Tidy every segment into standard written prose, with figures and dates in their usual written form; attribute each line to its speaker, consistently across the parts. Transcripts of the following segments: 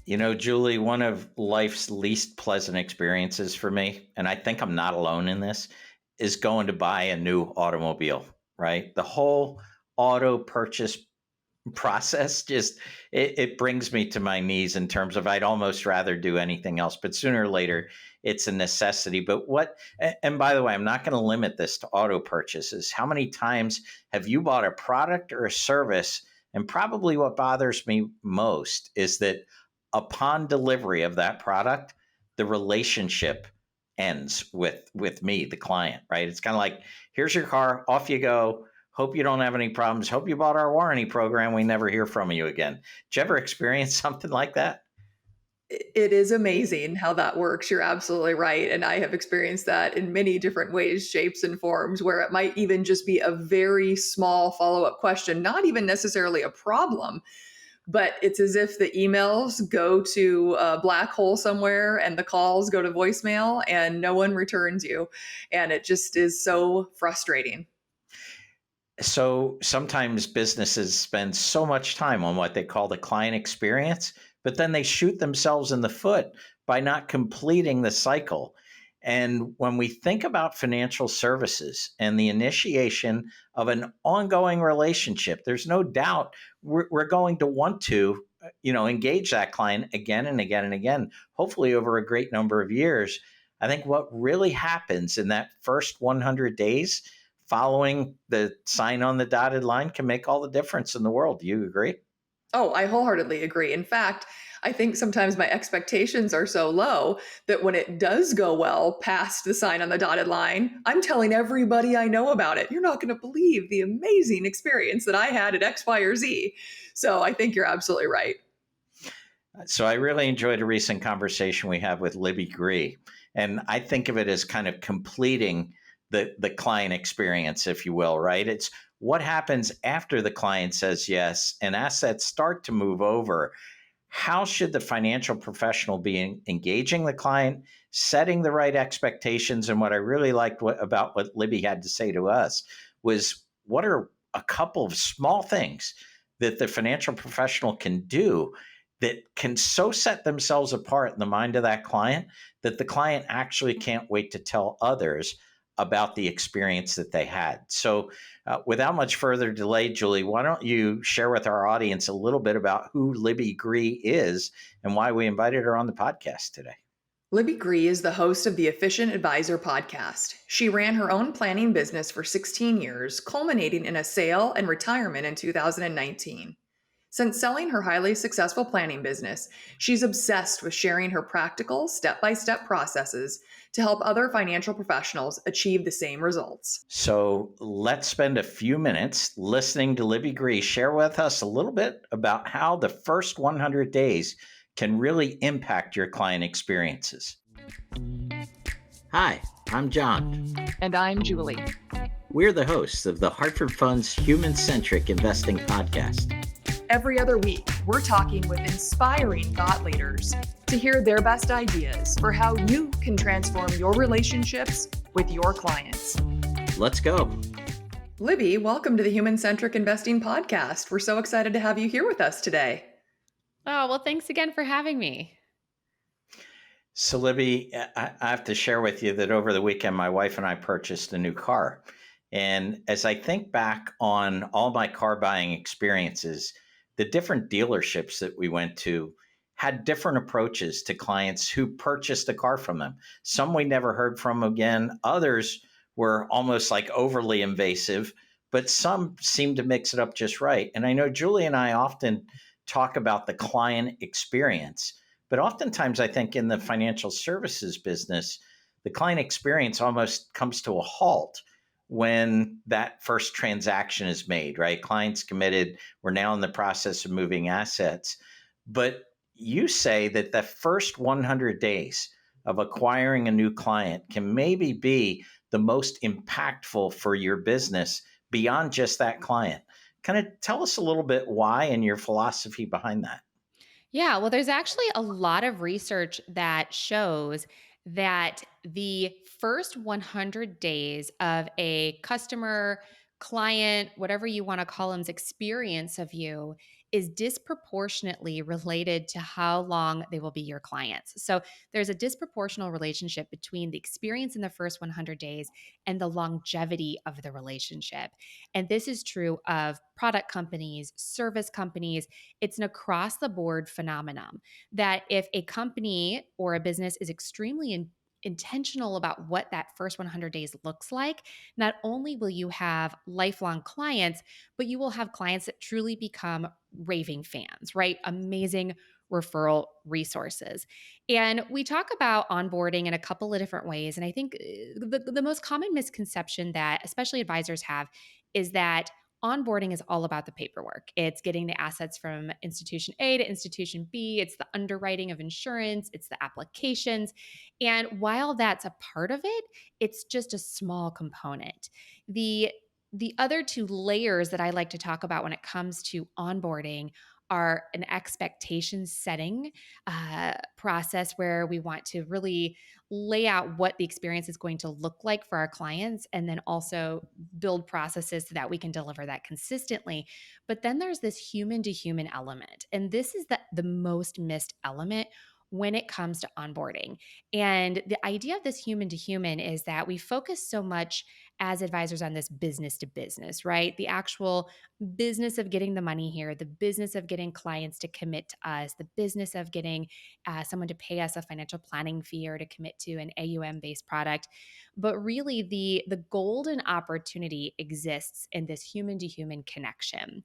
Speaker 1: You know, Julie, one of life's least pleasant experiences for me, and I think I'm not alone in this, is going to buy a new automobile, right? The whole auto purchase process just it brings me to my knees in terms of I'd almost rather do anything else, but sooner or later it's a necessity. But and by the way, I'm not going to limit this to auto purchases. How many times have you bought a product or a service? And probably what bothers me most is that upon delivery of that product, the relationship ends with me, the client, right? It's kind of like, here's your car, off you go. Hope you don't have any problems. Hope you bought our warranty program. We never hear from you again. Did you ever experience something like that?
Speaker 2: It is amazing how that works. You're absolutely right. And I have experienced that in many different ways, shapes, and forms, where it might even just be a very small follow up question, not even necessarily a problem, but it's as if the emails go to a black hole somewhere and the calls go to voicemail and no one returns you. And it just is so frustrating.
Speaker 1: So sometimes businesses spend so much time on what they call the client experience, but then they shoot themselves in the foot by not completing the cycle. And when we think about financial services and the initiation of an ongoing relationship, there's no doubt we're going to want to, engage that client again and again and again, hopefully over a great number of years. I think what really happens in that first 100 days following the sign on the dotted line can make all the difference in the world. Do you agree?
Speaker 2: Oh, I wholeheartedly agree. In fact, I think sometimes my expectations are so low that when it does go well past the sign on the dotted line, I'm telling everybody I know about it. You're not going to believe the amazing experience that I had at X, Y, or Z. So I think you're absolutely right.
Speaker 1: So I really enjoyed a recent conversation we had with Libby Greiwe. And I think of it as kind of completing the client experience, if you will, right? It's what happens after the client says yes and assets start to move over. How should the financial professional be engaging the client, setting the right expectations? And what I really liked about what Libby had to say to us was what are a couple of small things that the financial professional can do that can so set themselves apart in the mind of that client that the client actually can't wait to tell others about the experience that they had. So, without much further delay, Julie, why don't you share with our audience a little bit about who Libby Greiwe is and why we invited her on the podcast today?
Speaker 2: Libby Greiwe is the host of the Efficient Advisor podcast. She ran her own planning business for 16 years, culminating in a sale and retirement in 2019. Since selling her highly successful planning business, she's obsessed with sharing her practical, step by step processes to help other financial professionals achieve the same results.
Speaker 1: So, let's spend a few minutes listening to Libby Greiwe share with us a little bit about how the first 100 days can really impact your client experiences. Hi, I'm John.
Speaker 2: And I'm Julie.
Speaker 1: We're the hosts of the Hartford Fund's Human Centric Investing Podcast.
Speaker 2: Every other week, we're talking with inspiring thought leaders to hear their best ideas for how you can transform your relationships with your clients.
Speaker 1: Let's go.
Speaker 2: Libby, welcome to the Human Centric Investing Podcast. We're so excited to have you here with us today.
Speaker 3: Oh, well, thanks again for having me.
Speaker 1: So, Libby, I have to share with you that over the weekend, my wife and I purchased a new car. And as I think back on all my car buying experiences, the different dealerships that we went to had different approaches to clients who purchased a car from them. Some we never heard from again. Others were almost like overly invasive, but some seemed to mix it up just right. And I know Julie and I often talk about the client experience, but oftentimes I think in the financial services business, the client experience almost comes to a halt when that first transaction is made, right? Client's committed. We're now in the process of moving assets. But you say that the first 100 days of acquiring a new client can maybe be the most impactful for your business beyond just that client. Kind of tell us a little bit why and your philosophy behind that.
Speaker 3: Yeah, well, there's actually a lot of research that shows that the first 100 days of a customer client, whatever you want to call them's experience of you is disproportionately related to how long they will be your clients. So there's a disproportional relationship between the experience in the first 100 days and the longevity of the relationship. And this is true of product companies, service companies. It's an across the board phenomenon that if a company or a business is extremely intentional about what that first 100 days looks like, not only will you have lifelong clients, but you will have clients that truly become raving fans, right? Amazing referral resources. And we talk about onboarding in a couple of different ways. And I think the most common misconception that especially advisors have is that onboarding is all about the paperwork. It's getting the assets from institution A to institution B, it's the underwriting of insurance, it's the applications. And while that's a part of it, it's just a small component. The other two layers that I like to talk about when it comes to onboarding are an expectation setting process where we want to really lay out what the experience is going to look like for our clients and then also build processes so that we can deliver that consistently. But then there's this human to human element. And this is the most missed element when it comes to onboarding. And the idea of this human to human is that we focus so much as advisors on this business to business, right? The actual business of getting the money here, the business of getting clients to commit to us, the business of getting someone to pay us a financial planning fee or to commit to an AUM based product. But really, the golden opportunity exists in this human to human connection.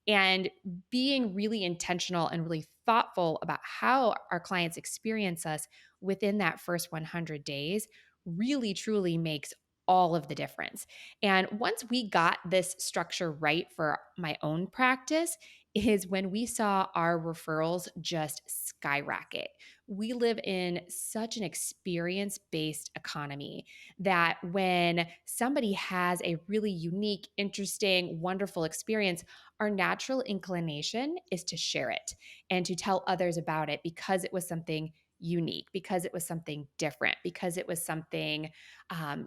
Speaker 3: And being really intentional and really thoughtful about how our clients experience us within that first 100 days really truly makes all of the difference. And once we got this structure right for my own practice, is when we saw our referrals just skyrocket. We live in such an experience based economy that when somebody has a really unique, interesting, wonderful experience, our natural inclination is to share it and to tell others about it because it was something unique, because it was something different, because it was something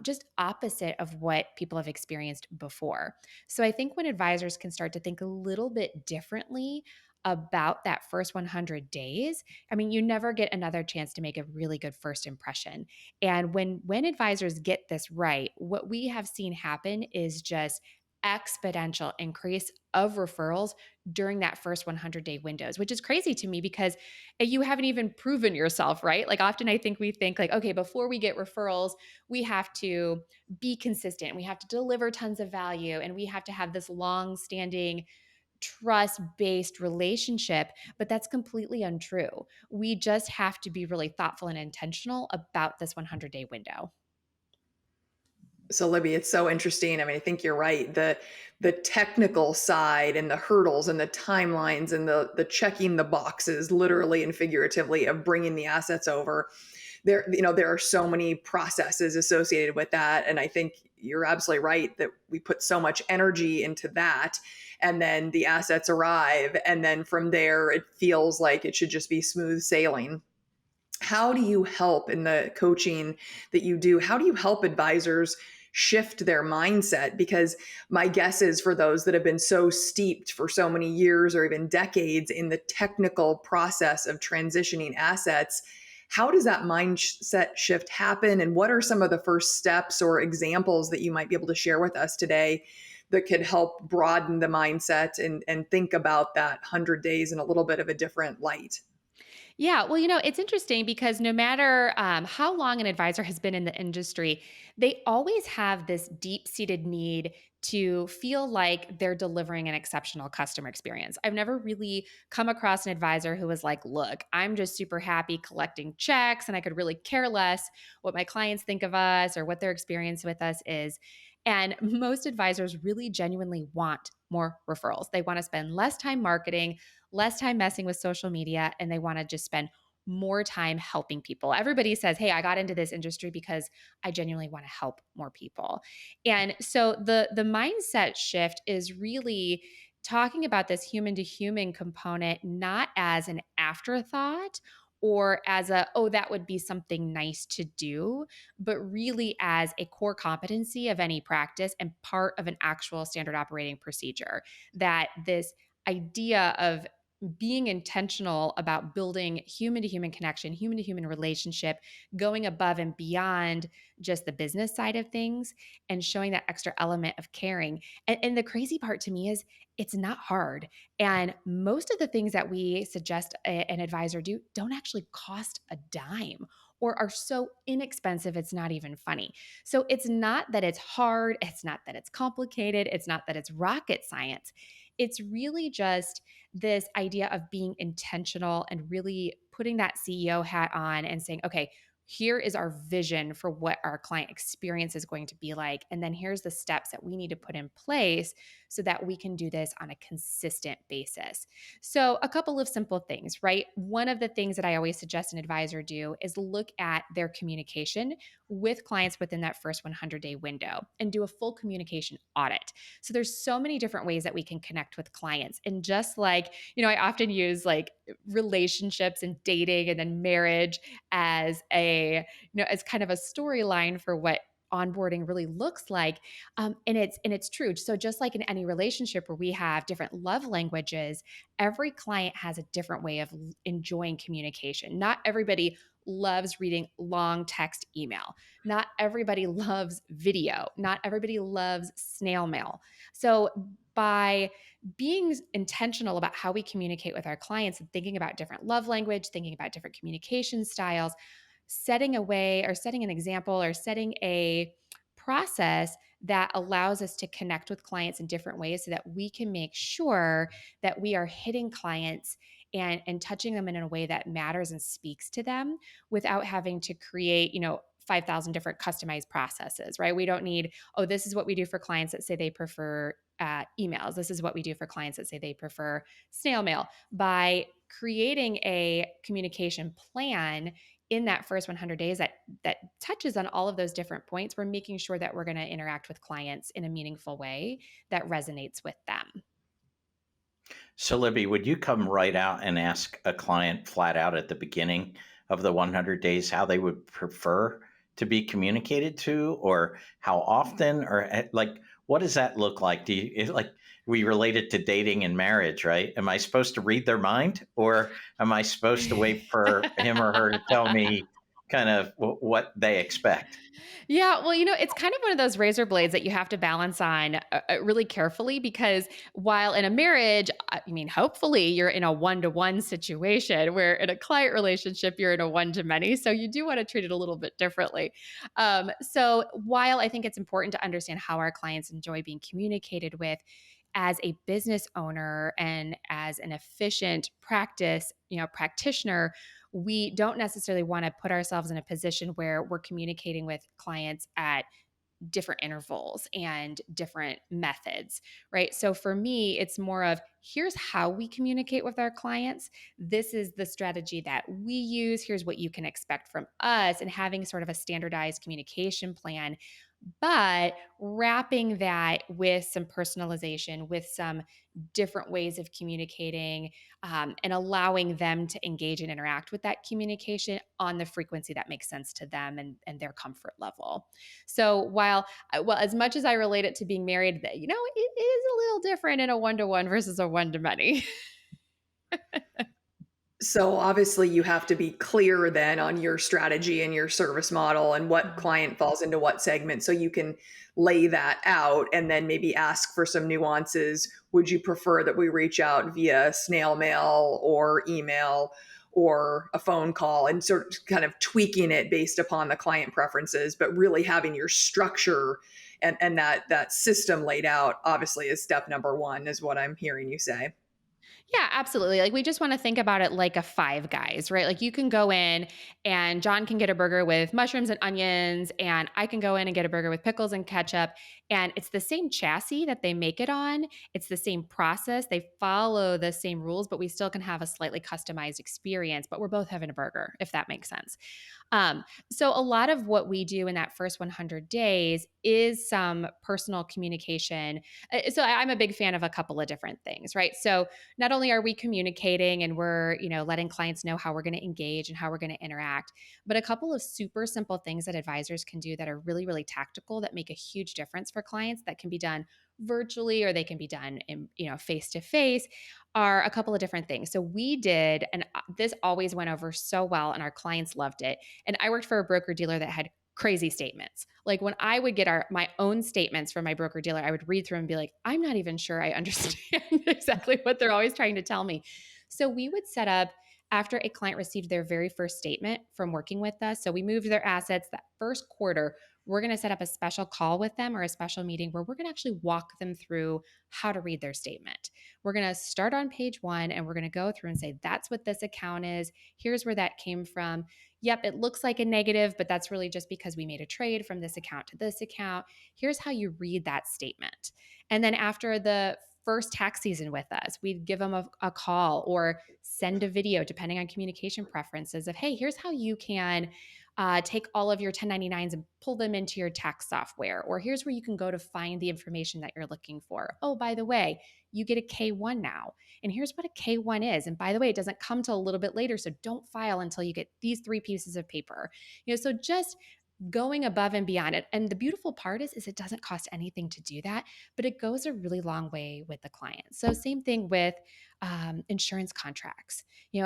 Speaker 3: just opposite of what people have experienced before. So I think when advisors can start to think a little bit differently about that first 100 days, I mean, you never get another chance to make a really good first impression. And when advisors get this right, what we have seen happen is just exponential increase of referrals during that first 100-day windows, which is crazy to me because you haven't even proven yourself, right? Like often I think we think like, okay, before we get referrals, we have to be consistent, we have to deliver tons of value, and we have to have this long-standing trust-based relationship, but that's completely untrue. We just have to be really thoughtful and intentional about this 100-day window.
Speaker 2: So Libby, it's so interesting. I mean, I think you're right. The technical side and the hurdles and the timelines and the checking the boxes, literally and figuratively, of bringing the assets over. There are so many processes associated with that, and I think you're absolutely right that we put so much energy into that, and then the assets arrive, and then from there it feels like it should just be smooth sailing. How do you help in the coaching that you do? How do you help advisors shift their mindset? Because my guess is for those that have been so steeped for so many years or even decades in the technical process of transitioning assets, how does that mindset shift happen? And what are some of the first steps or examples that you might be able to share with us today that could help broaden the mindset and think about that 100 days in a little bit of a different light?
Speaker 3: Yeah, well, it's interesting because no matter how long an advisor has been in the industry, they always have this deep seated need to feel like they're delivering an exceptional customer experience. I've never really come across an advisor who was like, look, I'm just super happy collecting checks and I could really care less what my clients think of us or what their experience with us is. And most advisors really genuinely want more referrals. They want to spend less time marketing, less time messing with social media, and they want to just spend more time helping people. Everybody says, "Hey, I got into this industry because I genuinely want to help more people." And so the mindset shift is really talking about this human to human component not as an afterthought or as a, oh, that would be something nice to do, but really as a core competency of any practice and part of an actual standard operating procedure. That this idea of being intentional about building human to human connection, human to human relationship, going above and beyond just the business side of things and showing that extra element of caring. And the crazy part to me is it's not hard. And most of the things that we suggest an advisor do don't actually cost a dime or are so inexpensive, it's not even funny. So it's not that it's hard, it's not that it's complicated, it's not that it's rocket science. It's really just this idea of being intentional and really putting that CEO hat on and saying, okay, here is our vision for what our client experience is going to be like. And then here's the steps that we need to put in place so that we can do this on a consistent basis. So, a couple of simple things, right? One of the things that I always suggest an advisor do is look at their communication with clients within that first 100-day window and do a full communication audit. So, there's so many different ways that we can connect with clients. And just like, I often use like relationships and dating and then marriage as as kind of a storyline for what onboarding really looks like. And it's true. So just like in any relationship where we have different love languages, every client has a different way of enjoying communication. Not everybody loves reading long text email. Not everybody loves video. Not everybody loves snail mail. So by being intentional about how we communicate with our clients and thinking about different love language, thinking about different communication styles, setting a way or setting an example or setting a process that allows us to connect with clients in different ways so that we can make sure that we are hitting clients and touching them in a way that matters and speaks to them without having to create, 5,000 different customized processes, right? We don't need, oh, this is what we do for clients that say they prefer emails. This is what we do for clients that say they prefer snail mail. By creating a communication plan in that first 100 days that touches on all of those different points, we're making sure that we're going to interact with clients in a meaningful way that resonates with them.
Speaker 1: So, Libby, would you come right out and ask a client flat out at the beginning of the 100 days how they would prefer to be communicated to, or how often, or like, what does that look like? Like, we relate it to dating and marriage, right? Am I supposed to read their mind, or am I supposed to wait for him or her to tell me kind of what they expect?
Speaker 3: Yeah, well, it's kind of one of those razor blades that you have to balance on really carefully because while in a marriage, I mean, hopefully you're in a one-to-one situation where in a client relationship, you're in a one-to-many. So you do want to treat it a little bit differently. So while I think it's important to understand how our clients enjoy being communicated with, as a business owner and as an efficient practitioner, we don't necessarily want to put ourselves in a position where we're communicating with clients at different intervals and different methods, right? So for me, it's more of here's how we communicate with our clients. This is the strategy that we use. Here's what you can expect from us, and having sort of a standardized communication plan, but wrapping that with some personalization, with some different ways of communicating, and allowing them to engage and interact with that communication on the frequency that makes sense to them and their comfort level. So well, as much as I relate it to being married, it is a little different in a one-to-one versus a one-to-many.
Speaker 2: So obviously you have to be clear then on your strategy and your service model and what
Speaker 3: Mhm.
Speaker 2: client falls into what segment so you can lay that out and then maybe ask for some nuances. Would you prefer that we reach out via snail mail or email or a phone call, and sort of kind of tweaking it based upon the client preferences, but really having your structure and that system laid out obviously is step number one, is what I'm hearing you say.
Speaker 3: Yeah, absolutely. Like we just want to think about it like a Five Guys, right? Like you can go in and John can get a burger with mushrooms and onions, and I can go in and get a burger with pickles and ketchup. And it's the same chassis that they make it on. It's the same process. They follow the same rules, but we still can have a slightly customized experience, but we're both having a burger, if that makes sense. So a lot of what we do in that first 100 days is some personal communication. So I'm a big fan of a couple of different things, right? So not only are we communicating and we're, letting clients know how we're going to engage and how we're going to interact, but a couple of super simple things that advisors can do that are really, really tactical that make a huge difference for clients that can be done virtually or they can be done in, face to face are a couple of different things. So we did, and this always went over so well, and our clients loved it. And I worked for a broker dealer that had crazy statements. Like when I would get my own statements from my broker dealer, I would read through and be like, I'm not even sure I understand exactly what they're always trying to tell me. So we would set up after a client received their very first statement from working with us. So we moved their assets that first quarter. We're going to set up a special call with them or a special meeting where we're going to actually walk them through how to read their statement. We're going to start on page 1 and we're going to go through and say, that's what this account is. Here's where that came from. Yep, it looks like a negative, but that's really just because we made a trade from this account to this account. Here's how you read that statement. And then after the first tax season with us, we'd give them a call or send a video, depending on communication preferences, of, hey, here's how you can take all of your 1099s and pull them into your tax software. Or here's where you can go to find the information that you're looking for. Oh, by the way, you get a K1 now. And here's what a K1 is. And by the way, it doesn't come till a little bit later. So don't file until you get these 3 pieces of paper. So just going above and beyond it. And the beautiful part is it doesn't cost anything to do that, but it goes a really long way with the client. So same thing with insurance contracts.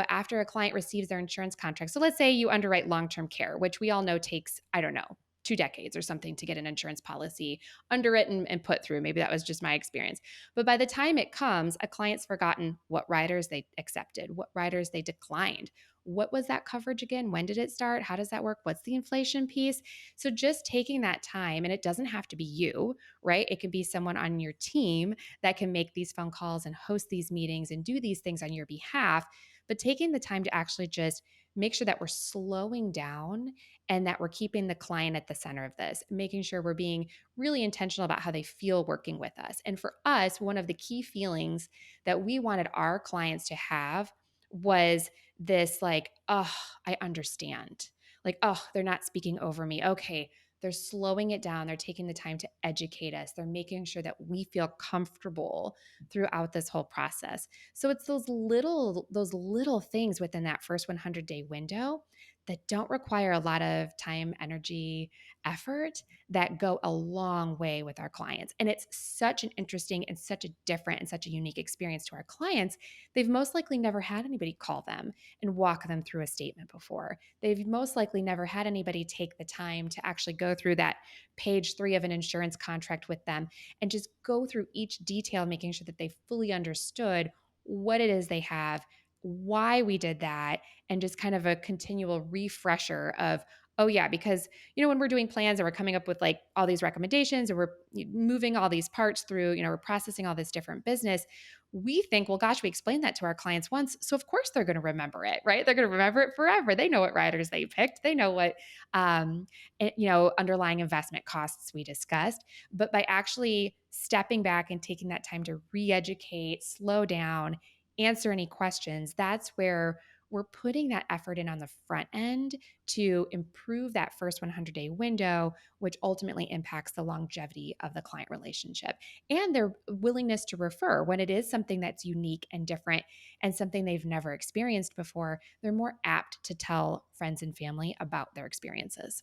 Speaker 3: After a client receives their insurance contract, so let's say you underwrite long-term care, which we all know takes, I don't know, 2 decades or something to get an insurance policy underwritten and put through. Maybe that was just my experience. But by the time it comes, a client's forgotten what riders they accepted, what riders they declined. What was that coverage again? When did it start? How does that work? What's the inflation piece? So just taking that time, and it doesn't have to be you, right? It can be someone on your team that can make these phone calls and host these meetings and do these things on your behalf. But taking the time to actually just make sure that we're slowing down and that we're keeping the client at the center of this, making sure we're being really intentional about how they feel working with us. And for us, one of the key feelings that we wanted our clients to have was this, like, oh, I understand. Like, oh, they're not speaking over me. Okay. They're slowing it down. They're taking the time to educate us. They're making sure that we feel comfortable throughout this whole process. So it's those little things within that first 100-day window that don't require a lot of time, energy, effort that go a long way with our clients. And it's such an interesting and such a different and such a unique experience to our clients. They've most likely never had anybody call them and walk them through a statement before. They've most likely never had anybody take the time to actually go through that page 3 of an insurance contract with them and just go through each detail, making sure that they fully understood what it is they have, why we did that, and just kind of a continual refresher of, oh yeah, because when we're doing plans and we're coming up with like all these recommendations and we're moving all these parts through, we're processing all this different business, we think, well, gosh, we explained that to our clients once, so of course they're going to remember it, right? They're going to remember it forever. They know what riders they picked. They know what underlying investment costs we discussed. But by actually stepping back and taking that time to re-educate, slow down, answer any questions, that's where we're putting that effort in on the front end to improve that first 100-day window, which ultimately impacts the longevity of the client relationship and their willingness to refer. When it is something that's unique and different and something they've never experienced before, they're more apt to tell friends and family about their experiences.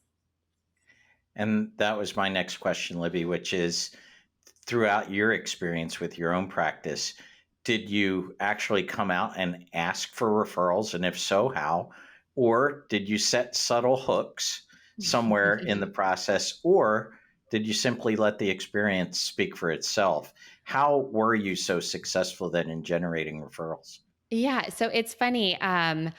Speaker 1: And that was my next question, Libby, which is, throughout your experience with your own practice, did you actually come out and ask for referrals? And if so, how? Or did you set subtle hooks somewhere in the process? Or did you simply let the experience speak for itself? How were you so successful then in generating referrals?
Speaker 3: Yeah, so it's funny. I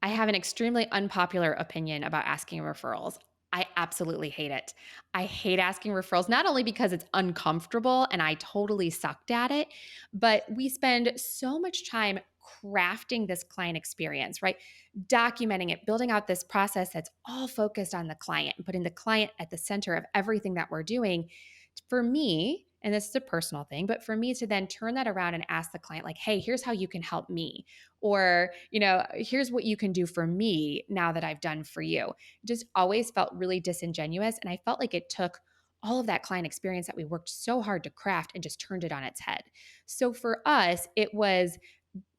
Speaker 3: have an extremely unpopular opinion about asking referrals. I absolutely hate it. I hate asking referrals, not only because it's uncomfortable and I totally sucked at it, but we spend so much time crafting this client experience, right? Documenting it, building out this process that's all focused on the client and putting the client at the center of everything that we're doing. For me, and this is a personal thing, but for me to then turn that around and ask the client, like, hey, here's how you can help me. Or, here's what you can do for me now that I've done for you. It just always felt really disingenuous. And I felt like it took all of that client experience that we worked so hard to craft and just turned it on its head. So for us, it was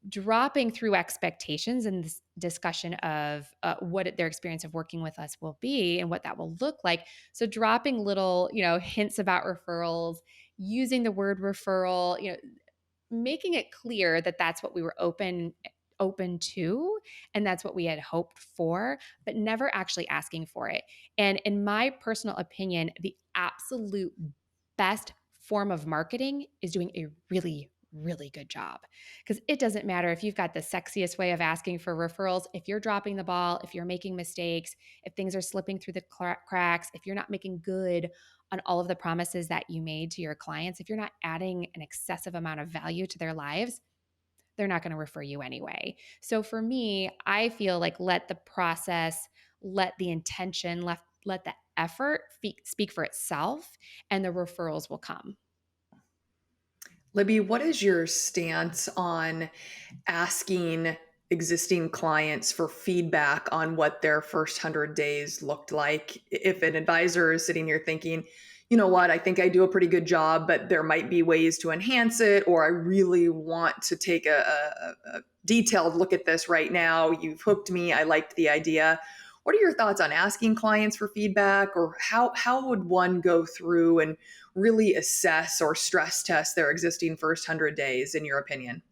Speaker 3: dropping through expectations in this discussion of what their experience of working with us will be and what that will look like. So dropping little, hints about referrals, using the word referral, making it clear that that's what we were open to and that's what we had hoped for, but never actually asking for it. And in my personal opinion, the absolute best form of marketing is doing a really, really good job. Because it doesn't matter if you've got the sexiest way of asking for referrals, if you're dropping the ball, if you're making mistakes, if things are slipping through the cracks, if you're not making good on all of the promises that you made to your clients, if you're not adding an excessive amount of value to their lives, they're not going to refer you anyway. So for me, I feel like let the process, let the intention, let the effort speak for itself, and the referrals will come.
Speaker 2: Libby, what is your stance on asking existing clients for feedback on what their first 100 days looked like? If an advisor is sitting here thinking, you know what, I think I do a pretty good job, but there might be ways to enhance it, or I really want to take a detailed look at this right now. You've hooked me. I liked the idea. What are your thoughts on asking clients for feedback, or how would one go through and really assess or stress test their existing first 100 days, in your opinion?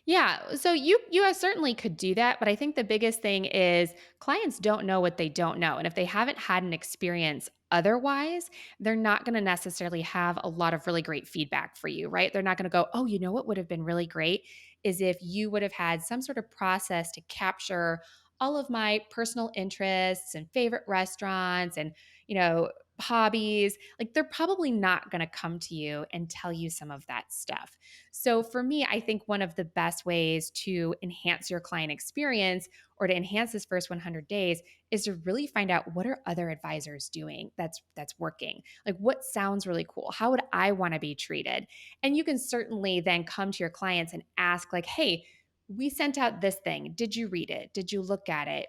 Speaker 3: Yeah, so you certainly could do that, but I think the biggest thing is clients don't know what they don't know, and if they haven't had an experience otherwise, they're not going to necessarily have a lot of really great feedback for you, right? They're not going to go, "Oh, you know what would have been really great is if you would have had some sort of process to capture all of my personal interests and favorite restaurants and, you know, hobbies." Like they're probably not going to come to you and tell you some of that stuff. So for me, I think one of the best ways to enhance your client experience or to enhance this first 100 days is to really find out what are other advisors doing that's working. Like what sounds really cool? How would I want to be treated? And you can certainly then come to your clients and ask like, "Hey, we sent out this thing. Did you read it? Did you look at it?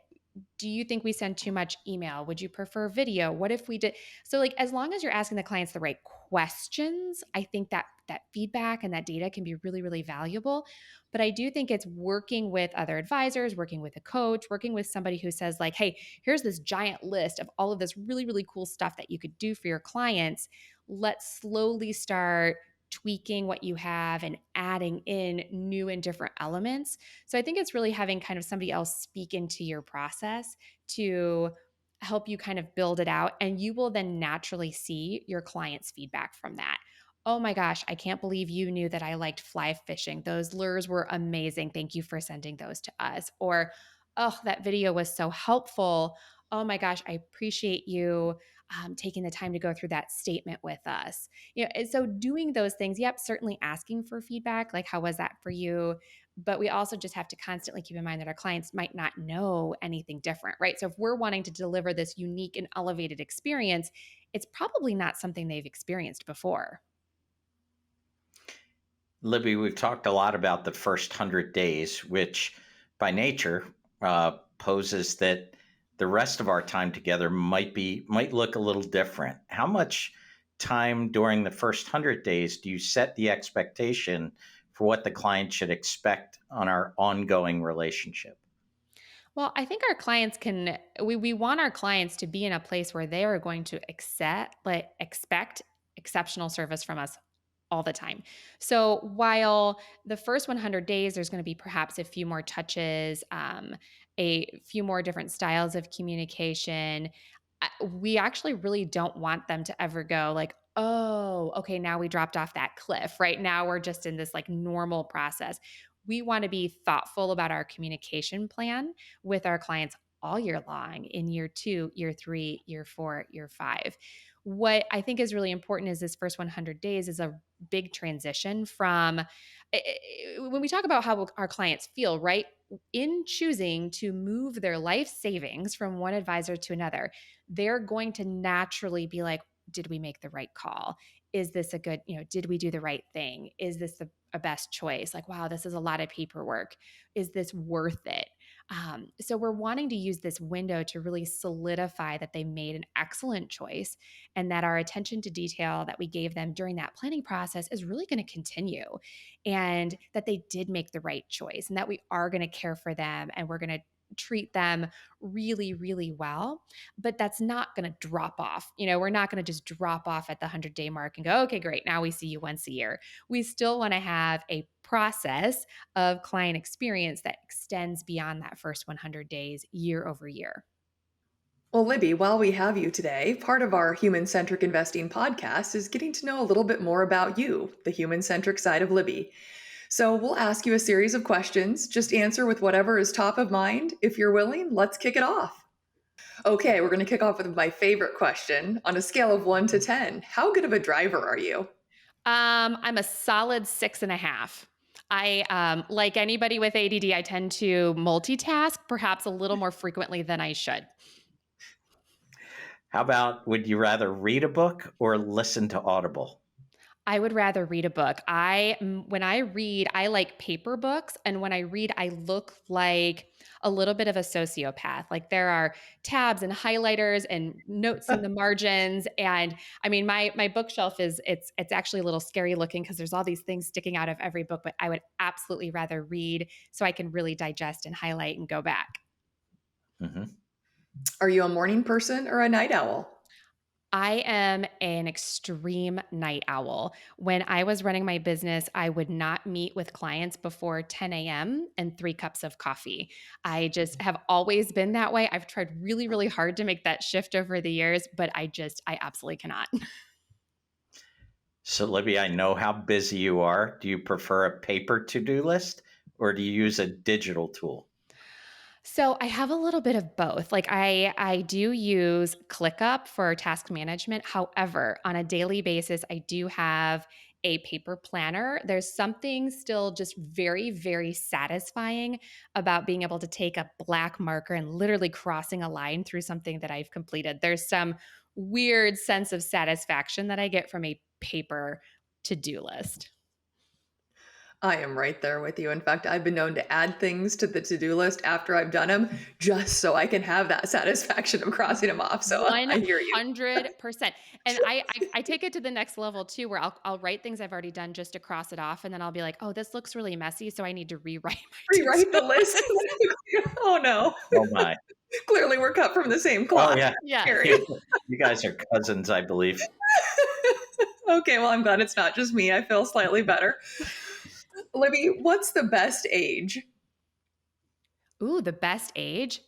Speaker 3: Do you think we send too much email? Would you prefer video? What if we did?" So like as long as you're asking the clients the right questions, I think that feedback and that data can be really really valuable. But I do think it's working with other advisors, working with a coach, working with somebody who says like, "Hey, here's this giant list of all of this really really cool stuff that you could do for your clients. Let's slowly start tweaking what you have and adding in new and different elements." So I think it's really having kind of somebody else speak into your process to help you kind of build it out. And you will then naturally see your client's feedback from that. "Oh my gosh, I can't believe you knew that I liked fly fishing. Those lures were amazing. Thank you for sending those to us." Or, "Oh, that video was so helpful. Oh my gosh, I appreciate you taking the time to go through that statement with us." And so doing those things, yep, certainly asking for feedback, like, "How was that for you?" But we also just have to constantly keep in mind that our clients might not know anything different, right? So if we're wanting to deliver this unique and elevated experience, it's probably not something they've experienced before.
Speaker 1: Libby, we've talked a lot about the first 100 days, which by nature poses that the rest of our time together might look a little different. How much time during the first 100 days do you set the expectation for what the client should expect on our ongoing relationship?
Speaker 3: Well, I think our clients can we want our clients to be in a place where they are going to expect exceptional service from us all the time. So while the first 100 days there's going to be perhaps a few more touches, a few more different styles of communication, we actually really don't want them to ever go like, "Oh, okay, now we dropped off that cliff." Right now we're just in this like normal process. We want to be thoughtful about our communication plan with our clients all year long in year 2, year 3, year 4, year 5. What I think is really important is this first 100 days is a big transition from when we talk about how our clients feel, right? In choosing to move their life savings from one advisor to another, they're going to naturally be like, "Did we make the right call? is this a good, did we do the right thing? Is this a best choice? Like, wow, this is a lot of paperwork. Is this worth it? So we're wanting to use this window to really solidify that they made an excellent choice and that our attention to detail that we gave them during that planning process is really going to continue, and that they did make the right choice, and that we are going to care for them and we're going to treat them really, really well. But that's not going to drop off. We're not going to just drop off at the 100-day mark and go, okay, great, now we see you once a year. We still want to have a process of client experience that extends beyond that first 100 days, year over year.
Speaker 2: Well, Libby, while we have you today, part of our human centric investing podcast is getting to know a little bit more about you, the human centric side of Libby. So we'll ask you a series of questions. Just answer with whatever is top of mind. If you're willing, let's kick it off. Okay, we're going to kick off with my favorite question. On a scale of 1 to 10, how good of a driver are you?
Speaker 3: I'm a solid 6.5. I, like anybody with ADD, I tend to multitask perhaps a little more frequently than I should.
Speaker 1: How about, would you rather read a book or listen to Audible?
Speaker 3: I would rather read a book. When I read, I like paper books. And when I read, I look like a little bit of a sociopath. Like there are tabs and highlighters and notes in the margins. And I mean, my bookshelf it's actually a little scary looking because there's all these things sticking out of every book, but I would absolutely rather read so I can really digest and highlight and go back.
Speaker 1: Mm-hmm.
Speaker 2: Are you a morning person or a night owl?
Speaker 3: I am an extreme night owl. When I was running my business, I would not meet with clients before 10 a.m. and 3 cups of coffee. I just have always been that way. I've tried really, really hard to make that shift over the years, but I absolutely cannot.
Speaker 1: So, Libby, I know how busy you are. Do you prefer a paper to-do list or do you use a digital tool?
Speaker 3: So I have a little bit of both. Like I do use ClickUp for task management. However, on a daily basis, I do have a paper planner. There's something still just very, very satisfying about being able to take a black marker and literally crossing a line through something that I've completed. There's some weird sense of satisfaction that I get from a paper to-do list.
Speaker 2: I am right there with you. In fact, I've been known to add things to the to-do list after I've done them just so I can have that satisfaction of crossing them off. So I hear you.
Speaker 3: 100%. And I take it to the next level too, where I'll write things I've already done just to cross it off. And then I'll be like, oh, this looks really messy. So I need to rewrite
Speaker 2: Rewrite the list. Oh no.
Speaker 1: Oh my.
Speaker 2: Clearly we're cut from the same cloth.
Speaker 1: Oh yeah.
Speaker 3: Yeah.
Speaker 1: You guys are cousins, I believe.
Speaker 2: Okay, well, I'm glad it's not just me. I feel slightly better. Libby, what's the best age?
Speaker 3: Ooh, the best age?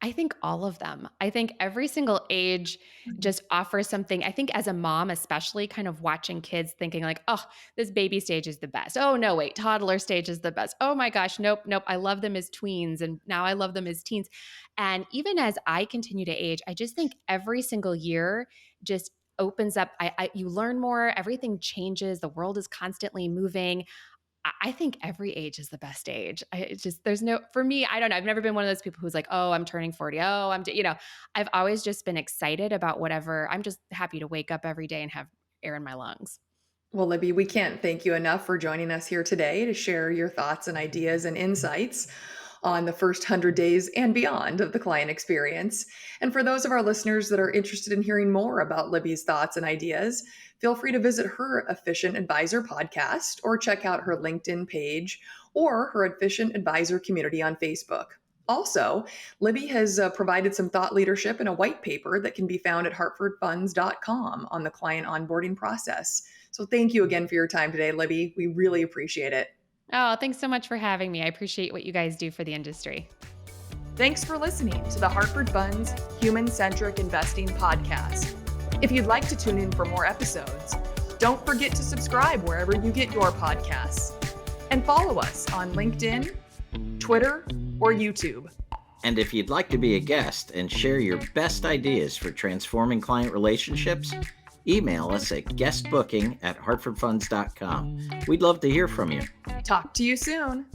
Speaker 3: I think all of them. I think every single age just offers something. I think as a mom, especially kind of watching kids thinking like, oh, this baby stage is the best. Oh, no, wait, toddler stage is the best. Oh my gosh, nope. I love them as tweens and now I love them as teens. And even as I continue to age, I just think every single year just opens up. You learn more, everything changes, the world is constantly moving. I think every age is the best age. For me, I don't know. I've never been one of those people who's like, oh, I'm turning 40. Oh, I've always just been excited about whatever. I'm just happy to wake up every day and have air in my lungs.
Speaker 2: Well, Libby, we can't thank you enough for joining us here today to share your thoughts and ideas and insights on the first 100 days and beyond of the client experience. And for those of our listeners that are interested in hearing more about Libby's thoughts and ideas, feel free to visit her Efficient Advisor podcast or check out her LinkedIn page or her Efficient Advisor community on Facebook. Also, Libby has provided some thought leadership in a white paper that can be found at hartfordfunds.com on the client onboarding process. So thank you again for your time today, Libby. We really appreciate it.
Speaker 3: Oh, thanks so much for having me. I appreciate what you guys do for the industry.
Speaker 2: Thanks for listening to the Hartford Funds Human Centric Investing Podcast. If you'd like to tune in for more episodes, don't forget to subscribe wherever you get your podcasts. And follow us on LinkedIn, Twitter, or YouTube.
Speaker 1: And if you'd like to be a guest and share your best ideas for transforming client relationships, email us at guestbooking@hartfordfunds.com. We'd love to hear from you.
Speaker 2: Talk to you soon.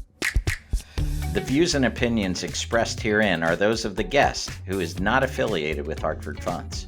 Speaker 1: The views and opinions expressed herein are those of the guest, who is not affiliated with Hartford Funds.